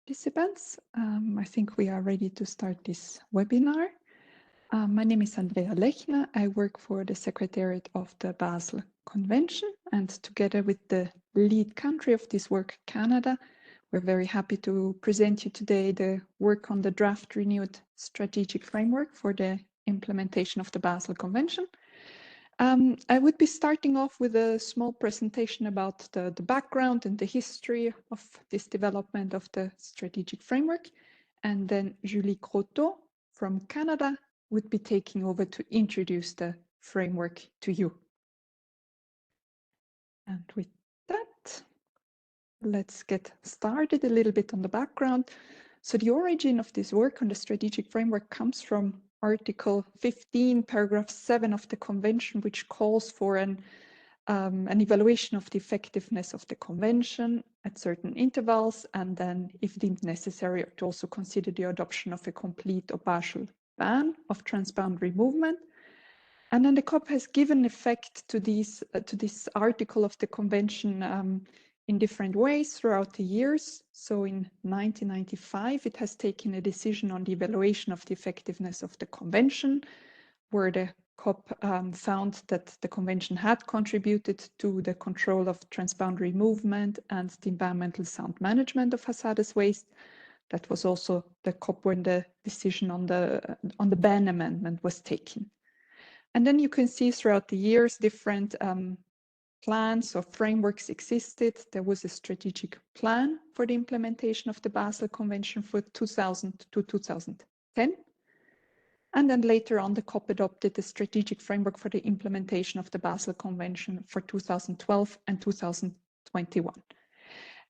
participants. I think we are ready to start this webinar. My name is Andrea Lechner. I work for the Secretariat of the Basel Convention, and together with the lead country of this work, Canada, we're very happy to present you today the work on the draft renewed strategic framework for the implementation of the Basel Convention. I would be starting off with a small presentation about the background and the history of this development of the strategic framework. And then Julie Croteau from Canada would be taking over to introduce the framework to you. And with that, let's get started a little bit on the background. So the origin of this work on the strategic framework comes from Article 15, paragraph 7 of the Convention, which calls for an evaluation of the effectiveness of the Convention at certain intervals, and then, if deemed necessary, to also consider the adoption of a complete or partial ban of transboundary movement. And then the COP has given effect to this article of the Convention in different ways throughout the years. So in 1995, it has taken a decision on the evaluation of the effectiveness of the Convention, where the COP found that the Convention had contributed to the control of transboundary movement and the environmental sound management of hazardous waste. That was also the COP when the decision on the ban amendment was taken. And then you can see throughout the years different plans or frameworks existed. There was a strategic plan for the implementation of the Basel Convention for 2000 to 2010. And then later on, the COP adopted the strategic framework for the implementation of the Basel Convention for 2012 and 2021.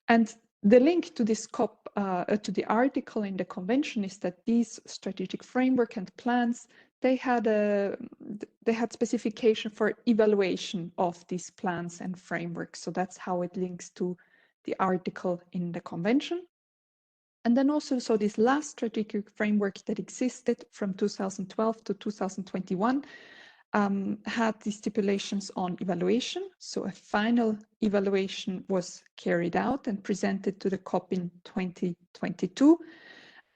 And the link to this COP, to the article in the Convention, is that these strategic framework and plans, they had specification for evaluation of these plans and frameworks. So that's how it links to the article in the Convention. And then also, so this last strategic framework that existed from 2012 to 2021 had the stipulations on evaluation. So a final evaluation was carried out and presented to the COP in 2022.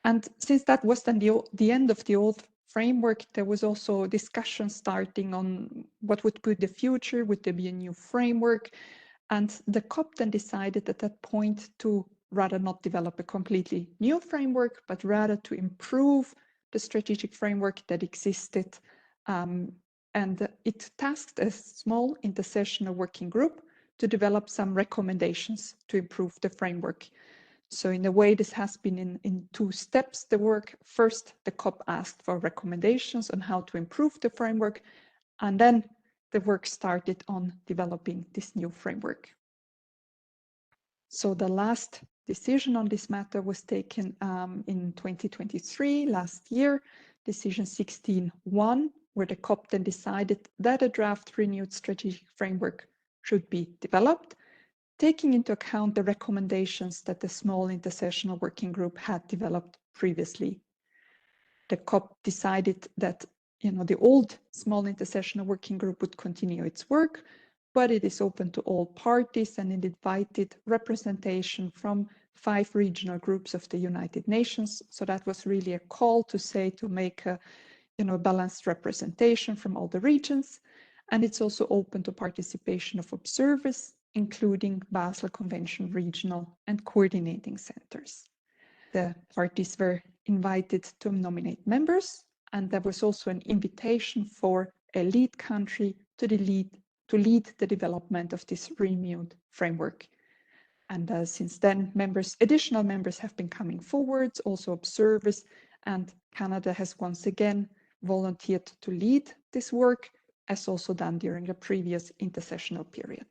And since that was then the end of the old framework, there was also discussion starting on what would be the future, would there be a new framework? And the COP then decided at that point to rather not develop a completely new framework, but rather to improve the strategic framework that existed. And it tasked a small intersessional working group to develop some recommendations to improve the framework. So in a way, this has been in two steps, the work. First, the COP asked for recommendations on how to improve the framework, and then the work started on developing this new framework. So the last decision on this matter was taken in 2023, last year, decision 16.1, where the COP then decided that a draft renewed strategic framework should be developed, taking into account the recommendations that the small intersessional working group had developed previously. The COP decided that the old small intersessional working group would continue its work, but it is open to all parties, and it invited representation from 5 regional groups of the United Nations. So that was really a call to make a balanced representation from all the regions. And it's also open to participation of observers, including Basel Convention regional and coordinating centers. The parties were invited to nominate members, and there was also an invitation for a lead country to lead the development of this renewed framework. And since then, additional members have been coming forward, also observers, and Canada has once again volunteered to lead this work, as also done during the previous intersessional period.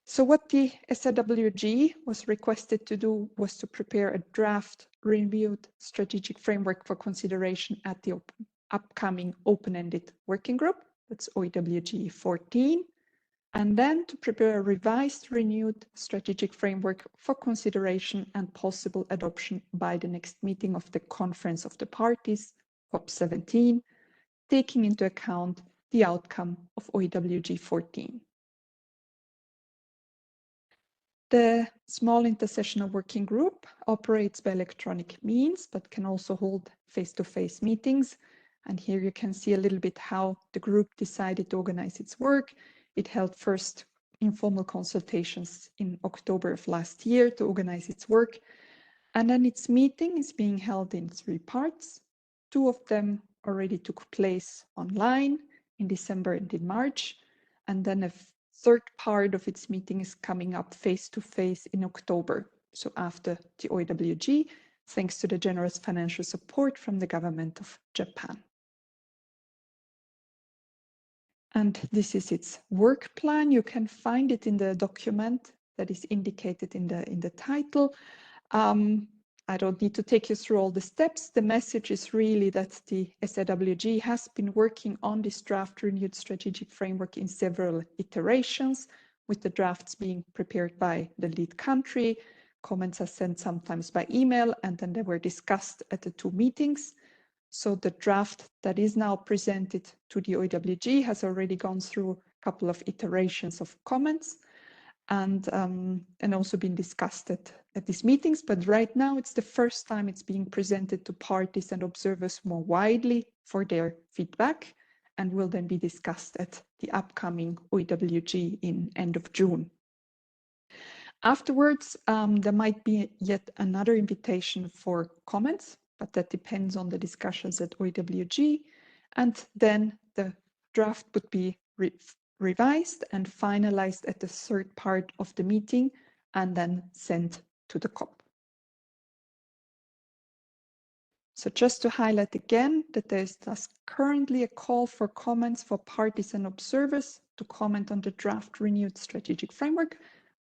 So what the SRWG was requested to do was to prepare a draft reviewed strategic framework for consideration at the upcoming open-ended working group, that's OEWG 14, and then to prepare a revised renewed strategic framework for consideration and possible adoption by the next meeting of the Conference of the Parties, COP17, taking into account the outcome of OEWG 14. The small intersessional working group operates by electronic means, but can also hold face-to-face meetings. And here you can see a little bit how the group decided to organize its work. It held first informal consultations in October of last year to organize its work. And then its meeting is being held in 3 parts. 2 of them already took place online in December and in March. And then a third part of its meeting is coming up face-to-face in October, so after the OEWG, thanks to the generous financial support from the government of Japan. And this is its work plan. You can find it in the document that is indicated in the title. I don't need to take you through all the steps. The message is really that the SIWG has been working on this draft renewed strategic framework in several iterations, with the drafts being prepared by the lead country. Comments are sent sometimes by email, and then they were discussed at the 2 meetings. So the draft that is now presented to the OEWG has already gone through a couple of iterations of comments and also been discussed at these meetings. But right now it's the first time it's being presented to parties and observers more widely for their feedback, and will then be discussed at the upcoming OEWG in end of June. Afterwards, there might be yet another invitation for comments, but that depends on the discussions at OEWG. And then the draft would be revised and finalized at the 3rd part of the meeting and then sent to the COP. So just to highlight again that there is thus currently a call for comments for parties and observers to comment on the draft renewed strategic framework,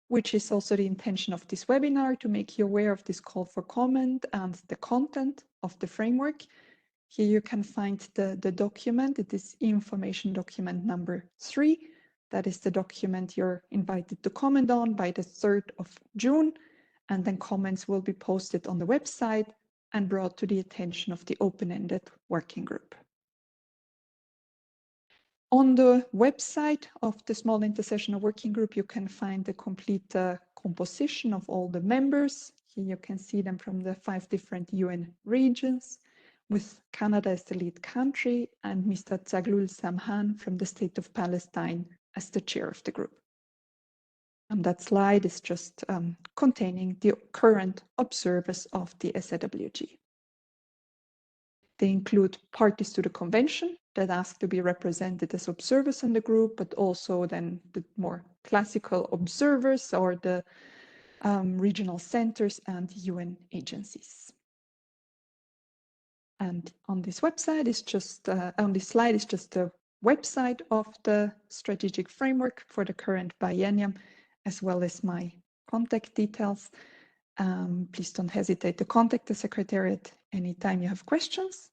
which is also the intention of this webinar, to make you aware of this call for comment and the content of the framework. Here you can find the document. It is information document number 3. That is the document you're invited to comment on by the 3rd of June. And then comments will be posted on the website and brought to the attention of the open-ended working group. On the website of the Small Intersessional Working Group, you can find the complete composition of all the members. Here you can see them from the 5 different UN regions, with Canada as the lead country and Mr. Zaglul Samhan from the State of Palestine as the chair of the group. And that slide is just containing the current observers of the SIWG. They include parties to the convention that ask to be represented as observers in the group, but also then the more classical observers or the regional centers and UN agencies. And on this website is just, on this slide is just the website of the strategic framework for the current biennium, as well as my contact details. Please don't hesitate to contact the Secretariat anytime you have questions.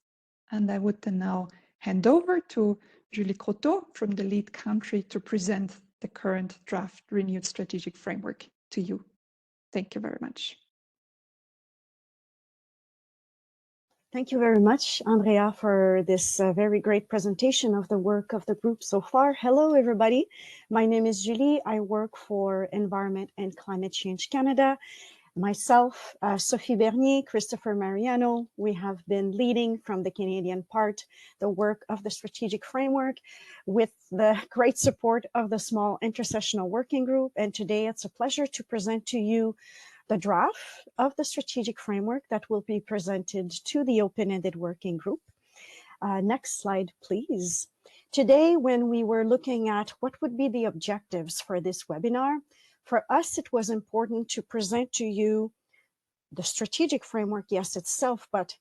And I would then now hand over to Julie Croteau from the lead country to present the current draft renewed strategic framework to you. Thank you very much. Thank you very much, Andrea, for this very great presentation of the work of the group so far. Hello, everybody. My name is Julie. I work for Environment and Climate Change Canada. Myself, Sophie Bernier, Christopher Mariano, we have been leading from the Canadian part the work of the strategic framework with the great support of the Small Intersessional Working Group. And today it's a pleasure to present to you the draft of the strategic framework that will be presented to the open-ended working group. Next slide, please. Today, when we were looking at what would be the objectives for this webinar, for us, it was important to present to you the strategic framework, yes, itself, but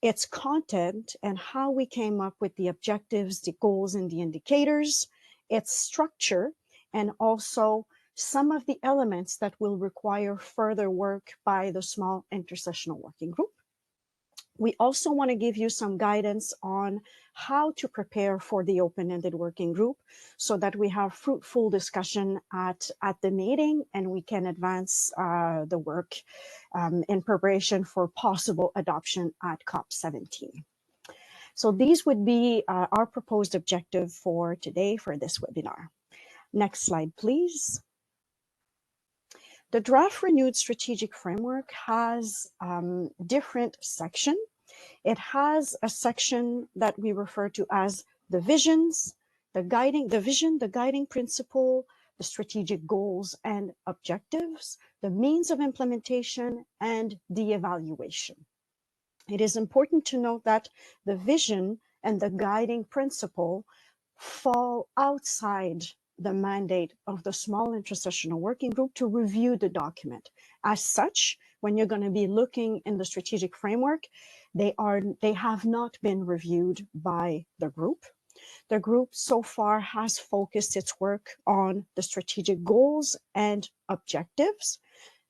its content and how we came up with the objectives, the goals, and the indicators, its structure, and also some of the elements that will require further work by the Small Intersessional Working Group. We also want to give you some guidance on how to prepare for the open-ended working group so that we have fruitful discussion at the meeting and we can advance the work in preparation for possible adoption at COP17. So these would be our proposed objective for today for this webinar. Next slide, please. The draft renewed strategic framework has different sections. It has a section that we refer to as the visions, the vision, the guiding principle, the strategic goals and objectives, the means of implementation, and the evaluation. It is important to note that the vision and the guiding principle fall outside the mandate of the small intersessional working group to review the document. As such, when you're going to be looking in the strategic framework, they have not been reviewed by the group. The group so far has focused its work on the strategic goals and objectives.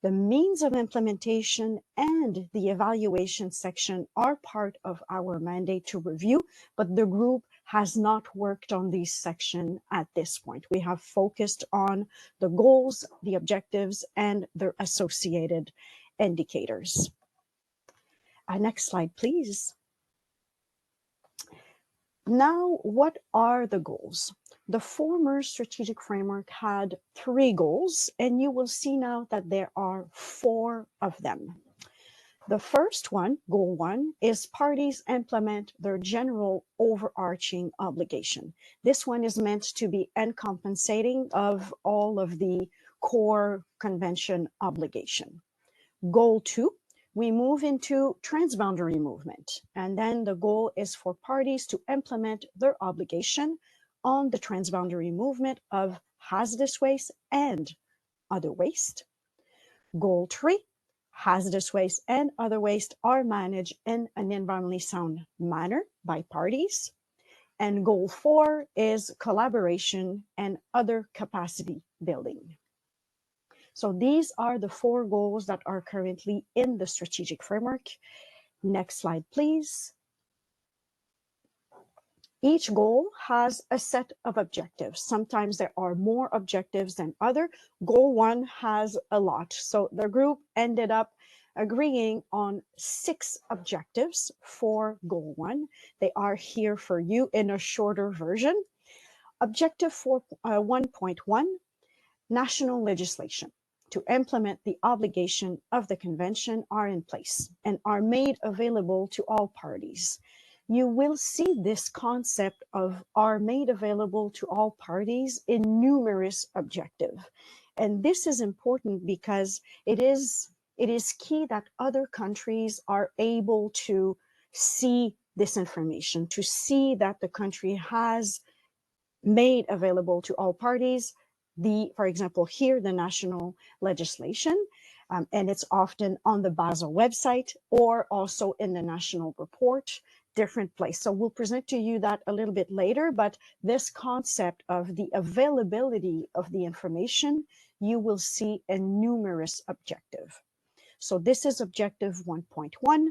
The means of implementation and the evaluation section are part of our mandate to review, but the group has not worked on these sections at this point. We have focused on the goals, the objectives, and their associated indicators. Next slide, please. Now, what are the goals? The former strategic framework had 3 goals, and you will see now that there are 4 of them. The first one, goal 1, is parties implement their general overarching obligation. This one is meant to be encompassing of all of the core convention obligation. Goal 2, we move into transboundary movement, and then the goal is for parties to implement their obligation on the transboundary movement of hazardous waste and other waste. Goal 3, hazardous waste and other waste are managed in an environmentally sound manner by parties. And goal 4 is collaboration and other capacity building. So these are the 4 goals that are currently in the strategic framework. Next slide, please. Each goal has a set of objectives. Sometimes there are more objectives than other. Goal 1 has a lot. So the group ended up agreeing on 6 objectives for goal 1. They are here for you in a shorter version. Objective 1.1, national legislation to implement the obligation of the convention are in place and are made available to all parties. You will see this concept of are made available to all parties in numerous objectives. And this is important because it is key that other countries are able to see this information, to see that the country has made available to all parties for example, here, the national legislation, and it's often on the Basel website or also in the national report, different place. So we'll present to you that a little bit later, but this concept of the availability of the information, you will see in numerous objectives. So this is objective 1.1.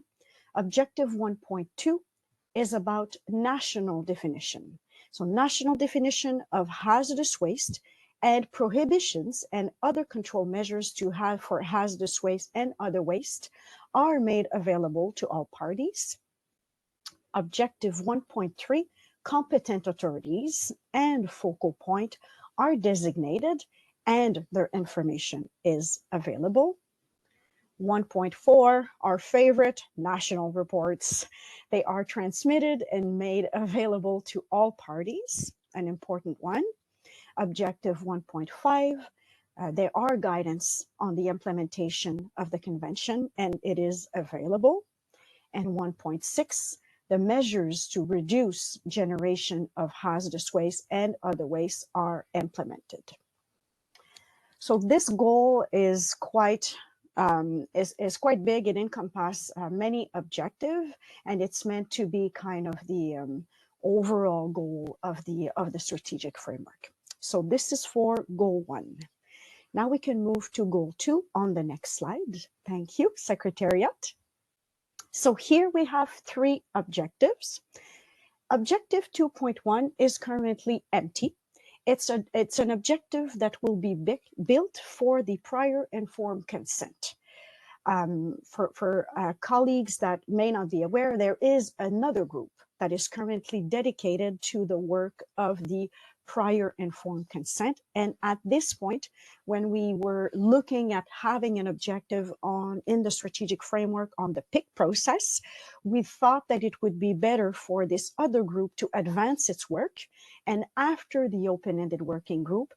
Objective 1.2 is about national definition. So national definition of hazardous waste and prohibitions and other control measures to have for hazardous waste and other waste are made available to all parties. Objective 1.3, competent authorities and focal point are designated and their information is available. 1.4, our favorite, national reports. They are transmitted and made available to all parties, an important one. Objective 1.5, there are guidance on the implementation of the convention and it is available. And 1.6, the measures to reduce generation of hazardous waste and other waste are implemented. So this goal is quite big. It encompasses many objectives, and it's meant to be kind of the overall goal of the strategic framework. So this is for goal 1. Now we can move to goal 2 on the next slide. Thank you, Secretariat. So here we have 3 objectives. Objective 2.1 is currently empty. It's an objective that will be built for the prior informed consent. For colleagues that may not be aware, there is another group that is currently dedicated to the work of the prior informed consent. And at this point, when we were looking at having an objective in the strategic framework on the PIC process, we thought that it would be better for this other group to advance its work. And after the open-ended working group,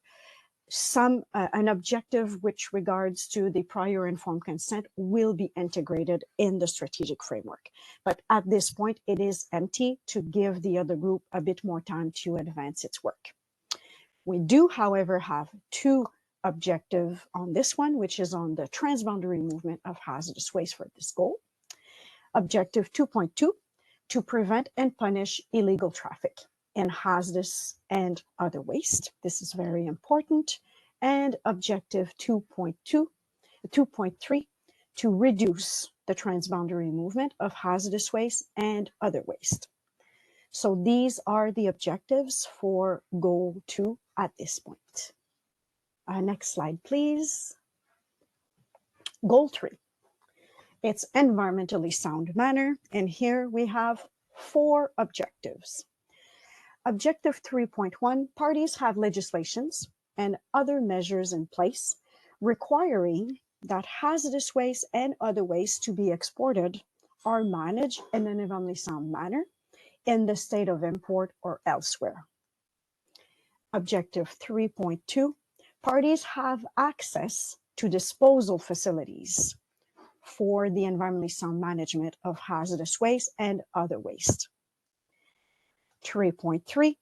an objective which regards to the prior informed consent will be integrated in the strategic framework. But at this point, it is empty to give the other group a bit more time to advance its work. We do, however, have two objectives on this one, which is on the transboundary movement of hazardous waste for this goal. Objective 2.2, to prevent and punish illegal traffic in hazardous and other waste. This is very important. And objective 2.3, to reduce the transboundary movement of hazardous waste and other waste. So these are the objectives for goal 2 at this point. Next slide, please. Goal 3. It's environmentally sound manner, and here we have 4 objectives. Objective 3.1, parties have legislations and other measures in place requiring that hazardous waste and other waste to be exported are managed in an environmentally sound manner in the state of import or elsewhere. Objective 3.2, parties have access to disposal facilities for the environmentally sound management of hazardous waste and other waste. 3.3,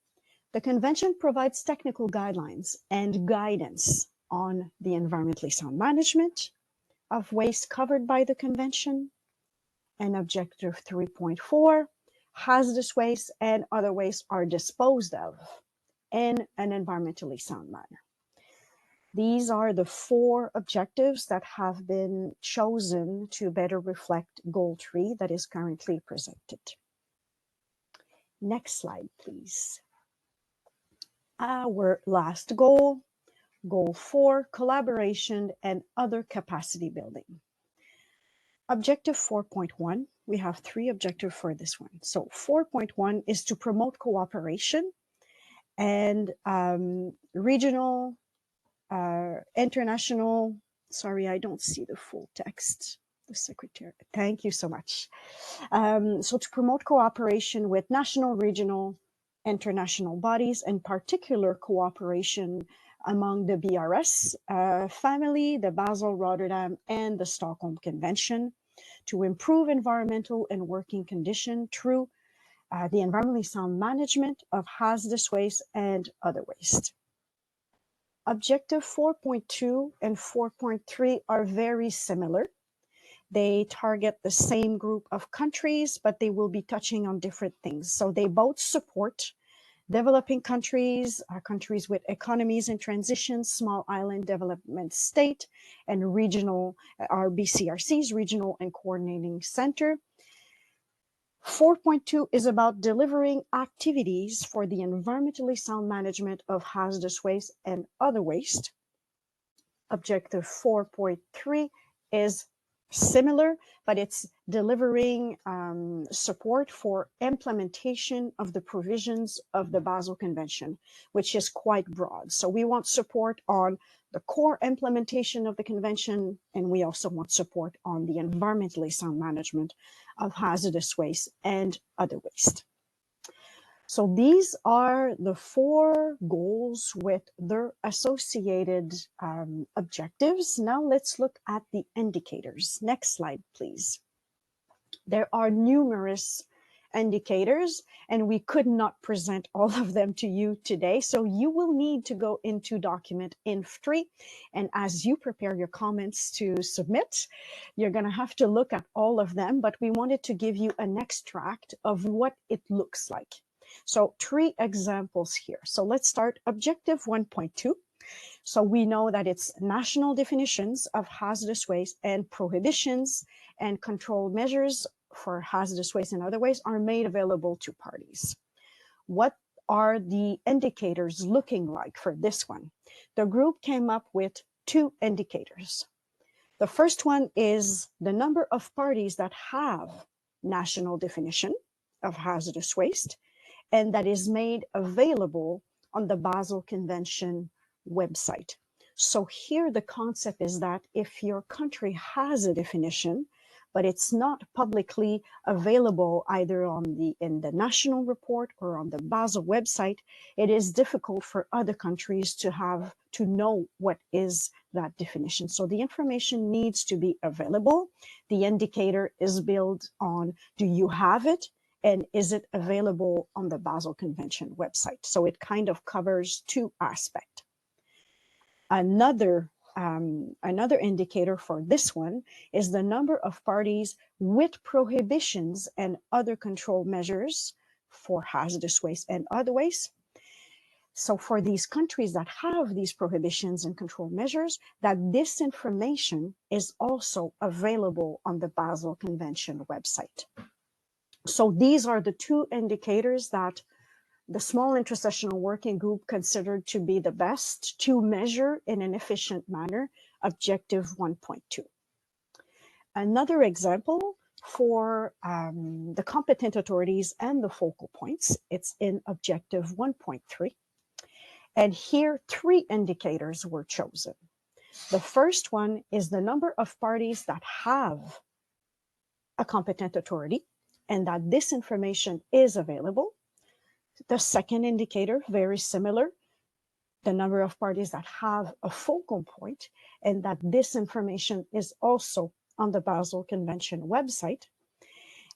the convention provides technical guidelines and guidance on the environmentally sound management of waste covered by the convention. And objective 3.4, hazardous waste and other waste are disposed of in an environmentally sound manner. These are the 4 objectives that have been chosen to better reflect goal 3 that is currently presented. Next slide, please. Our last goal, goal 4, collaboration and other capacity building. Objective 4.1, we have 3 objectives for this one. So 4.1 is to promote cooperation and regional, international, sorry, I don't see the full text. The secretary, thank you so much. So to promote cooperation with national, regional, international bodies, and particular cooperation among the BRS family, the Basel, Rotterdam, and the Stockholm Convention, to improve environmental and working conditions through the environmentally sound management of hazardous waste and other waste. Objective 4.2 and 4.3 are very similar. They target the same group of countries, but they will be touching on different things. So they both support developing countries, countries with economies in transition, small island development state, and regional, BCRCs, Regional and Coordinating Center. 4.2 is about delivering activities for the environmentally sound management of hazardous waste and other waste. Objective 4.3 is similar, but it's delivering support for implementation of the provisions of the Basel Convention, which is quite broad. So we want support on the core implementation of the convention, and we also want support on the environmentally sound management of hazardous waste and other waste. So these are the 4 goals with their associated objectives. Now let's look at the indicators. Next slide, please. There are numerous indicators, and we could not present all of them to you today. So you will need to go into document Inf3, and as you prepare your comments to submit, you're going to have to look at all of them, but we wanted to give you an extract of what it looks like. So 3 examples here. So let's start objective 1.2. So we know that it's national definitions of hazardous waste and prohibitions and control measures for hazardous waste and other waste are made available to parties. What are the indicators looking like for this one? The group came up with 2 indicators. The first one is the number of parties that have national definition of hazardous waste and that is made available on the Basel Convention website. So here the concept is that if your country has a definition, but it's not publicly available either in the national report or on the Basel website, it is difficult for other countries to know what is that definition. So the information needs to be available. The indicator is built on, do you have it? And is it available on the Basel Convention website? So it kind of covers two aspects. Another indicator for this one is the number of parties with prohibitions and other control measures for hazardous waste and other waste. So for these countries that have these prohibitions and control measures, that this information is also available on the Basel Convention website. So these are the two indicators that the small intersessional working group considered to be the best to measure in an efficient manner objective 1.2. Another example for the competent authorities and the focal points, it's in objective 1.3. And here 3 indicators were chosen. The first one is the number of parties that have a competent authority and that this information is available. The second indicator, very similar, the number of parties that have a focal point and that this information is also on the Basel Convention website.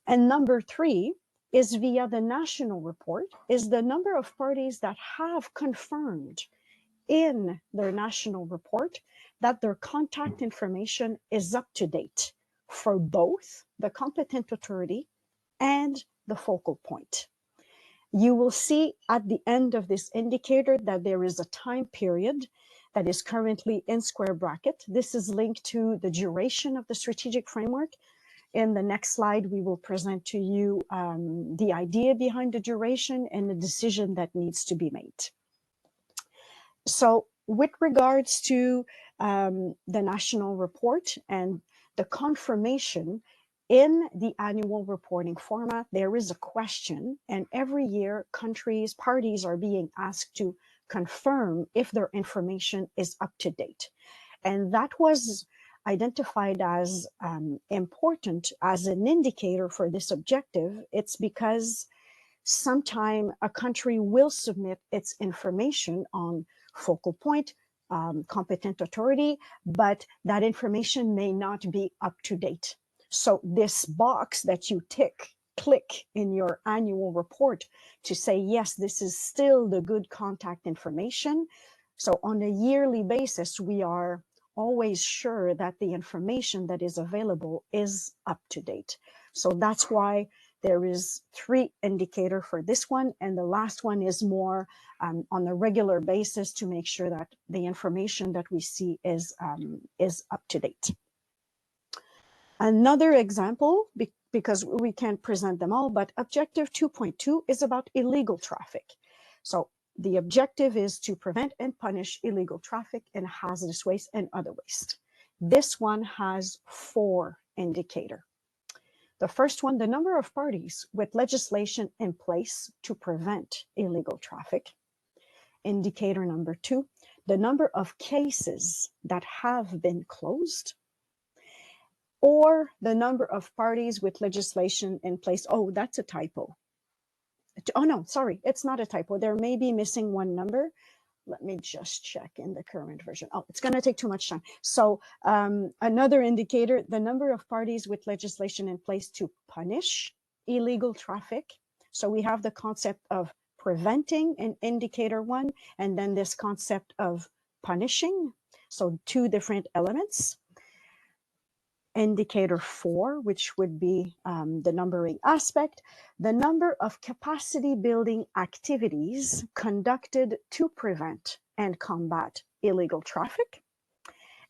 And number 3 is via the national report, is the number of parties that have confirmed in their national report that their contact information is up to date for both the competent authority and the focal point. You will see at the end of this indicator that there is a time period that is currently in square bracket. This is linked to the duration of the strategic framework. In the next slide, we will present to you the idea behind the duration and the decision that needs to be made. So with regards to the national report and the confirmation, in the annual reporting format, there is a question, and every year parties are being asked to confirm if their information is up to date. And that was identified as important as an indicator for this objective. It's because sometime a country will submit its information on focal point, competent authority, but that information may not be up to date. So this box that you click in your annual report to say, yes, this is still the good contact information. So on a yearly basis, we are always sure that the information that is available is up to date. So that's why there is 3 indicators for this one. And the last one is more on a regular basis to make sure that the information that we see is up to date. Another example, because we can't present them all, but objective 2.2 is about illegal traffic. So the objective is to prevent and punish illegal traffic in hazardous waste and other waste. This one has 4 indicators. The first one, the number of parties with legislation in place to prevent illegal traffic. Indicator number 2, the number of cases that have been closed, or the number of parties with legislation in place. Oh, that's a typo. Oh no, sorry, it's not a typo. There may be missing 1 number. Let me just check in the current version. Oh, it's going to take too much time. So another indicator, the number of parties with legislation in place to punish illegal traffic. So we have the concept of preventing in indicator 1, and then this concept of punishing. So 2 different elements. Indicator 4, which would be the numbering aspect, the number of capacity building activities conducted to prevent and combat illegal traffic.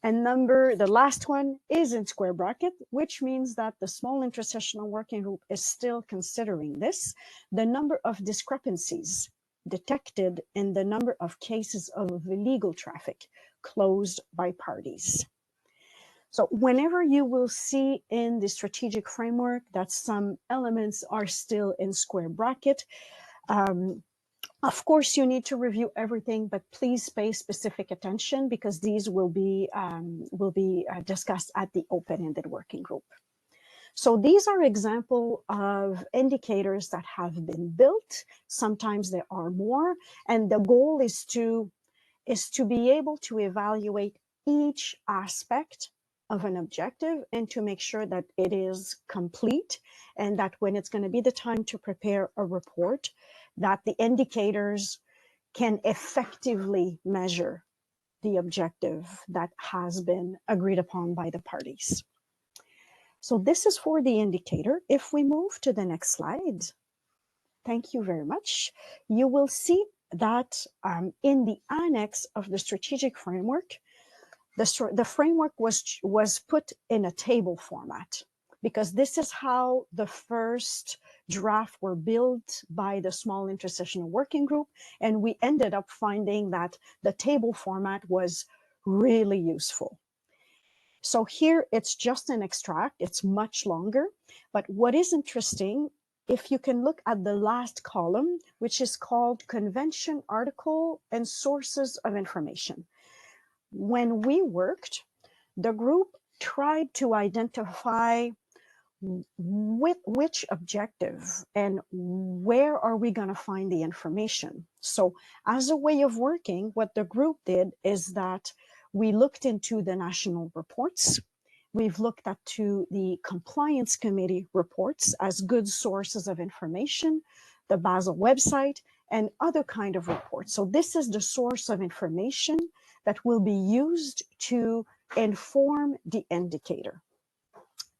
And the last one is in square bracket, which means that the small intersessional working group is still considering this, the number of discrepancies detected in the number of cases of illegal traffic closed by parties. So whenever you will see in the strategic framework that some elements are still in square bracket, Of course, you need to review everything, but please pay specific attention because these will be discussed at the open-ended working group. So these are examples of indicators that have been built. Sometimes there are more, and the goal is to be able to evaluate each aspect of an objective and to make sure that it is complete, and that when it's going to be the time to prepare a report, that the indicators can effectively measure the objective that has been agreed upon by the parties. So this is for the indicator. If we move to the next slide, thank you very much. You will see that in the annex of the strategic framework, the framework was put in a table format, because this is how the first draft were built by the small intersessional working group. And we ended up finding that the table format was really useful. So here it's just an extract, it's much longer. But what is interesting, if you can look at the last column, which is called Convention Article and Sources of Information. When we worked, the group tried to identify which objective and where are we going to find the information. So as a way of working, what the group did is that we looked into the national reports. We've looked at the compliance committee reports as good sources of information, the Basel website, and other kind of reports. So this is the source of information that will be used to inform the indicator.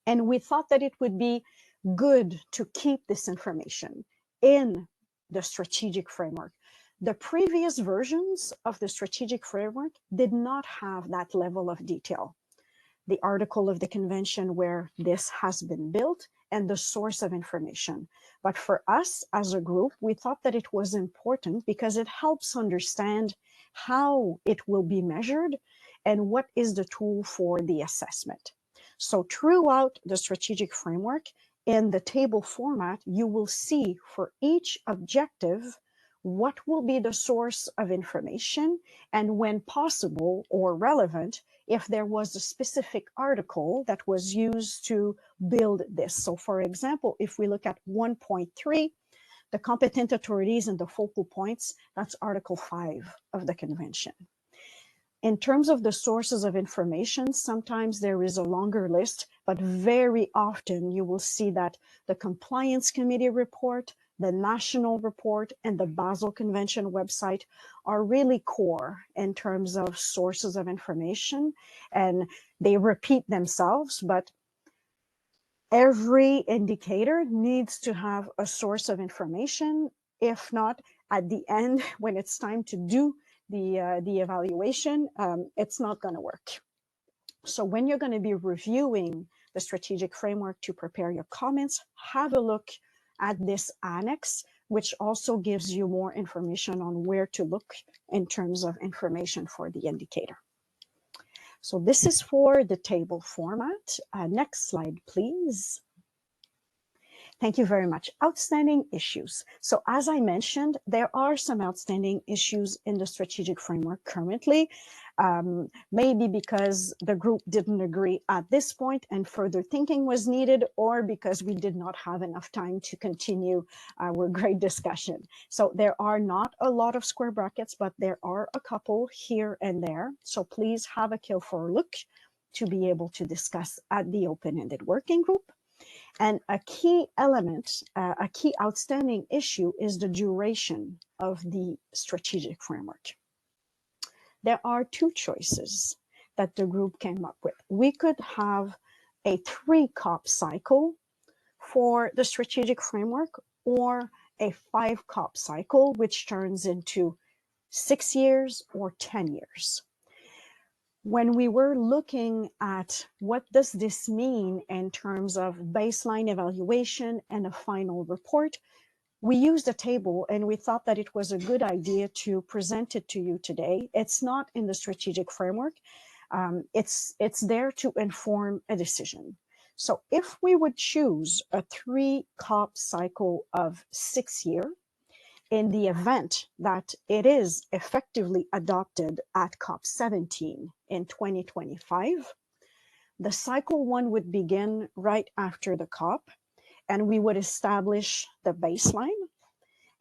And we thought that it would be good to keep this information in the strategic framework. The previous versions of the strategic framework did not have that level of detail. The article of the convention where this has been built and the source of information. But for us as a group, we thought that it was important because it helps understand how it will be measured and what is the tool for the assessment. So throughout the strategic framework, in the table format, you will see for each objective what will be the source of information, and when possible or relevant, if there was a specific article that was used to build this. So for example, if we look at 1.3, the competent authorities and the focal points, that's Article 5 of the convention. In terms of the sources of information, sometimes there is a longer list, but very often you will see that the Compliance Committee report, the national report, and the Basel Convention website are really core in terms of sources of information, and they repeat themselves, but every indicator needs to have a source of information. If not, at the end, when it's time to do the evaluation, it's not going to work. So when you're going to be reviewing the strategic framework to prepare your comments, have a look at this annex, which also gives you more information on where to look in terms of information for the indicator. So this is for the table format. Next slide, please. Thank you very much. Outstanding issues. So as I mentioned, there are some outstanding issues in the strategic framework currently, maybe because the group didn't agree at this point and further thinking was needed, or because we did not have enough time to continue our great discussion. So there are not a lot of square brackets, but there are a couple here and there. So please have a careful look to be able to discuss at the open-ended working group. And a key element, a key outstanding issue is the duration of the strategic framework. There are two choices that the group came up with. We could have a 3 COP cycle for the strategic framework, or a 5 COP cycle, which turns into 6 years or 10 years. When we were looking at what does this mean in terms of baseline evaluation and a final report, we used a table and we thought that it was a good idea to present it to you today. It's not in the strategic framework. It's there to inform a decision. So if we would choose a 3 COP cycle of 6 years, in the event that it is effectively adopted at COP17 in 2025, the cycle one would begin right after the COP, and we would establish the baseline,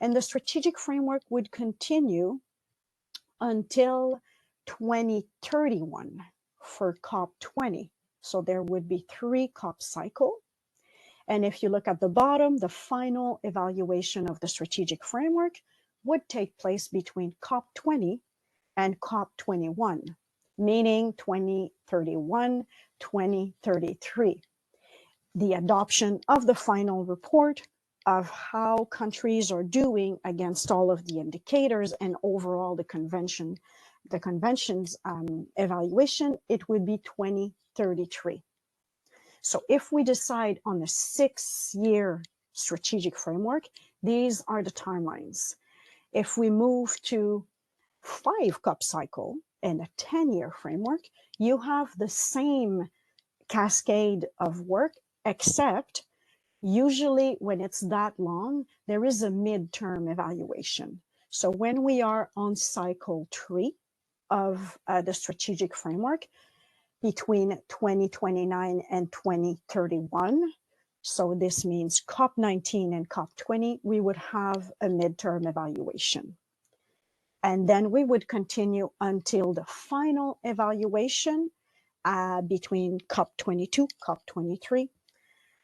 and the strategic framework would continue until 2031 for COP20. So there would be 3 COP cycle. And if you look at the bottom, the final evaluation of the strategic framework would take place between COP20 and COP21, meaning 2031, 2033. The adoption of the final report of how countries are doing against all of the indicators and overall the convention's evaluation, it would be 2033. So if we decide on a 6-year strategic framework, these are the timelines. If we move to 5 COP cycle and a 10-year framework, you have the same cascade of work, except usually when it's that long, there is a midterm evaluation. So when we are on cycle 3 of the strategic framework, between 2029 and 2031, so this means COP19 and COP20, we would have a midterm evaluation. And then we would continue until the final evaluation between COP22, COP23,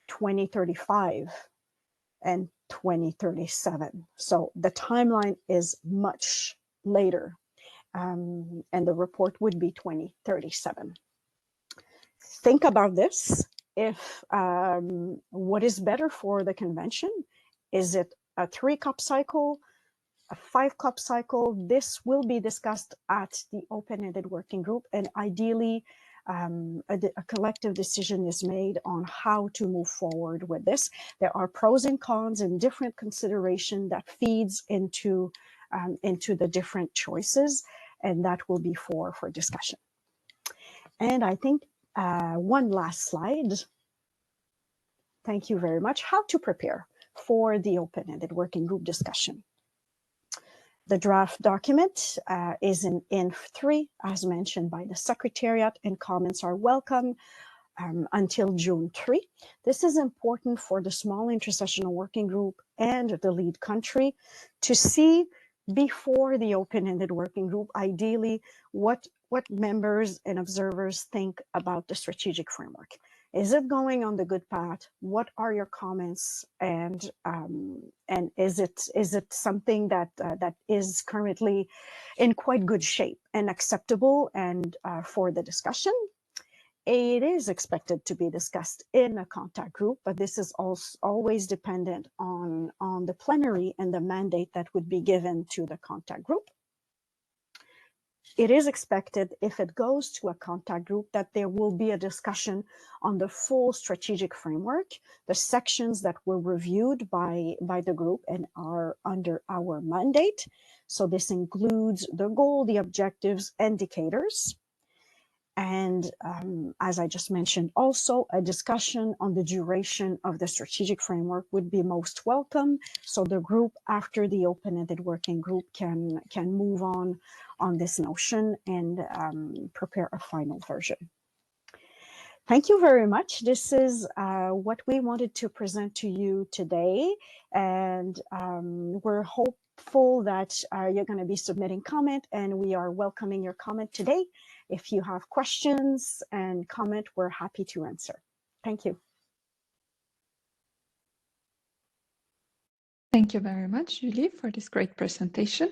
2035, and 2037. So the timeline is much later, and the report would be 2037. Think about this. If what is better for the convention? Is it a 3 COP cycle, a 5 COP cycle? This will be discussed at the open-ended working group, and ideally a collective decision is made on how to move forward with this. There are pros and cons and different consideration that feeds into the different choices, and that will be for discussion. And I think one last slide. Thank you very much. How to prepare for the open-ended working group discussion. The draft document is in INF3, as mentioned by the Secretariat, and comments are welcome until June 3. This is important for the small intersessional working group and the lead country to see before the open-ended working group, ideally, what members and observers think about the strategic framework. Is it going on the good path? What are your comments? And is it something that is currently in quite good shape and acceptable and for the discussion? It is expected to be discussed in a contact group, but this is also always dependent on the plenary and the mandate that would be given to the contact group. It is expected, if it goes to a contact group, that there will be a discussion on the full strategic framework, the sections that were reviewed by the group and are under our mandate. So this includes the goal, the objectives, indicators. And as I just mentioned, also a discussion on the duration of the strategic framework would be most welcome. So the group, after the open-ended working group, can move on this notion and prepare a final version. Thank you very much. This is what we wanted to present to you today. And we're hopeful that you're going to be submitting comment, and we are welcoming your comment today. If you have questions and comment, we're happy to answer. Thank you. Thank you very much, Julie, for this great presentation.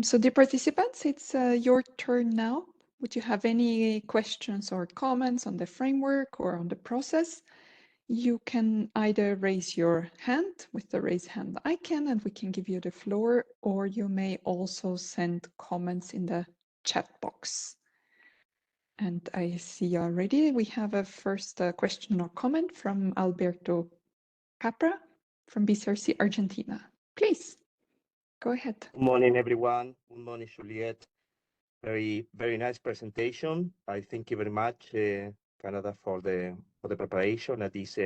So dear participants, it's your turn now. Would you have any questions or comments on the framework or on the process? You can either raise your hand with the raise hand icon and we can give you the floor, or you may also send comments in the chat box. And I see already we have a first question or comment from Alberto Capra from BCRC Argentina. Please, go ahead. Good morning, everyone. Good morning, Juliette. Very, very nice presentation. I thank you very much, Canada, for the preparation and this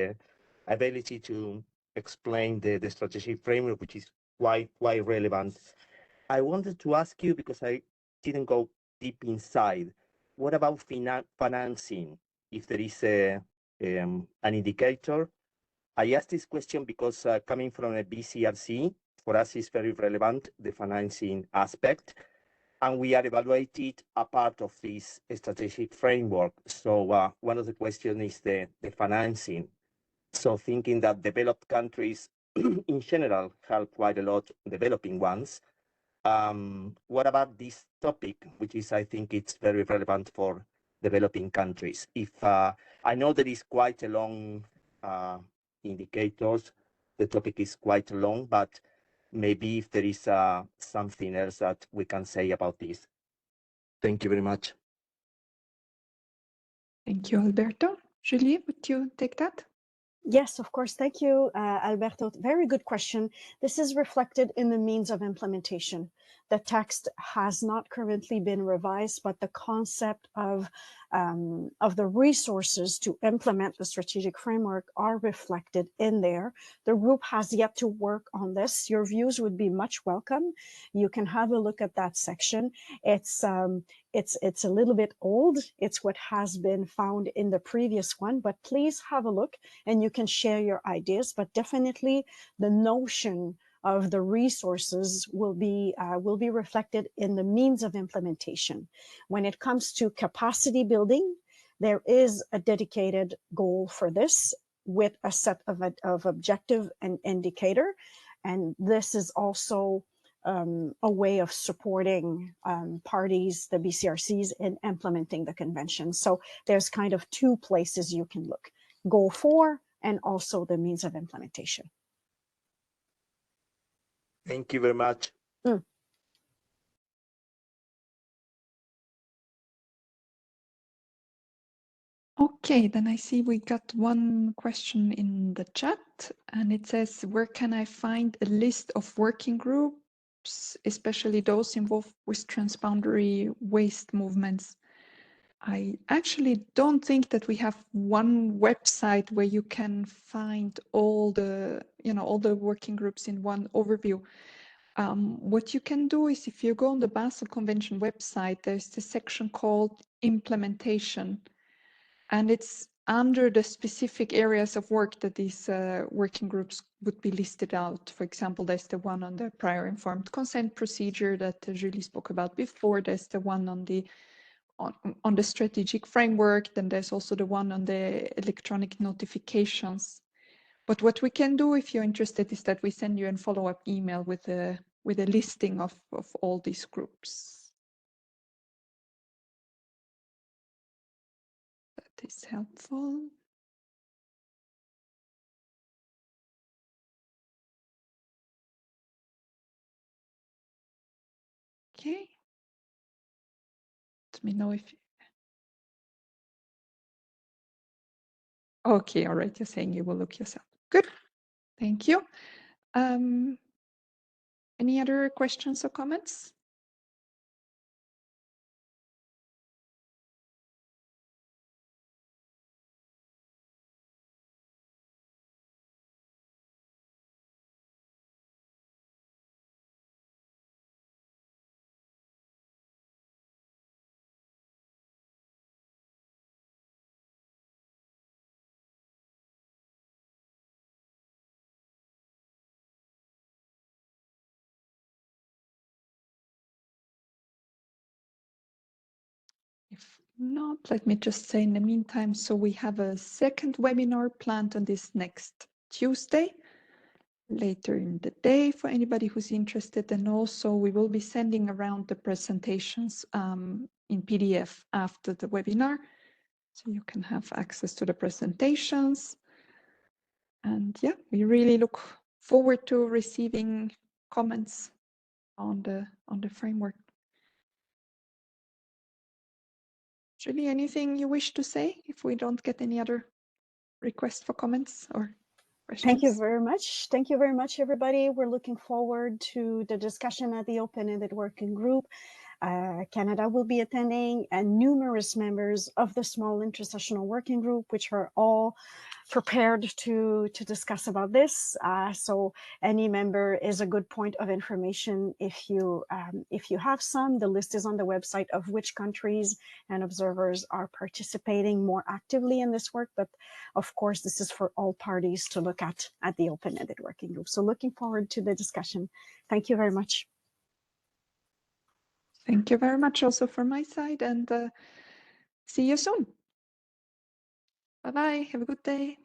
ability to explain the strategic framework, which is quite relevant. I wanted to ask you, because I didn't go deep inside, what about financing? If there is an indicator. I asked this question because coming from a BCRC, for us is very relevant, the financing aspect, and we are evaluated a part of this strategic framework. So one of the questions is the financing. So thinking that developed countries in general help quite a lot developing ones. What about this topic, which is, I think it's very relevant for developing countries? If I know there is quite a long indicators, the topic is quite long, but maybe if there is something else that we can say about this. Thank you very much. Thank you, Alberto. Julie, would you take that? Yes, of course. Thank you, Alberto. Very good question. This is reflected in the means of implementation. The text has not currently been revised, but the concept of the resources to implement the strategic framework are reflected in there. The group has yet to work on this. Your views would be much welcome. You can have a look at that section. It's a little bit old. It's what has been found in the previous one, but please have a look and you can share your ideas. But definitely the notion of the resources will be reflected in the means of implementation. When it comes to capacity building, there is a dedicated goal for this with a set of objective and indicator. And this is also a way of supporting parties, the BCRCs, in implementing the convention. So there's kind of two places you can look: goal 4 and also the means of implementation. Thank you very much. Okay, then I see we got one question in the chat, and it says, where can I find a list of working groups, especially those involved with transboundary waste movements? I actually don't think that we have one website where you can find all the working groups in one overview. What you can do is, if you go on the Basel Convention website, there's the section called Implementation, and it's under the specific areas of work that these working groups would be listed out. For example, there's the one on the prior informed consent procedure that Julie spoke about before. There's the one on the strategic framework. Then there's also the one on the electronic notifications. But what we can do, if you're interested, is that we send you a follow-up email with a listing of all these groups. That is helpful. Okay. Let me know if. Okay, all right. You're saying you will look yourself. Good. Thank you. Any other questions or comments? If not, let me just say in the meantime, so we have a second webinar planned on this next Tuesday, later in the day, for anybody who's interested. And also we will be sending around the presentations in PDF after the webinar, so you can have access to the presentations. And yeah, we really look forward to receiving comments on the framework. Julie, anything you wish to say if we don't get any other requests for comments or questions? Thank you very much. Thank you very much, everybody. We're looking forward to the discussion at the open-ended working group. Canada will be attending, and numerous members of the small intersessional working group, which are all prepared to discuss about this. So any member is a good point of information if you have some. The list is on the website of which countries and observers are participating more actively in this work. But of course, this is for all parties to look at the open-ended working group. So looking forward to the discussion. Thank you very much. Thank you very much also from my side, and see you soon. Bye-bye. Have a good day.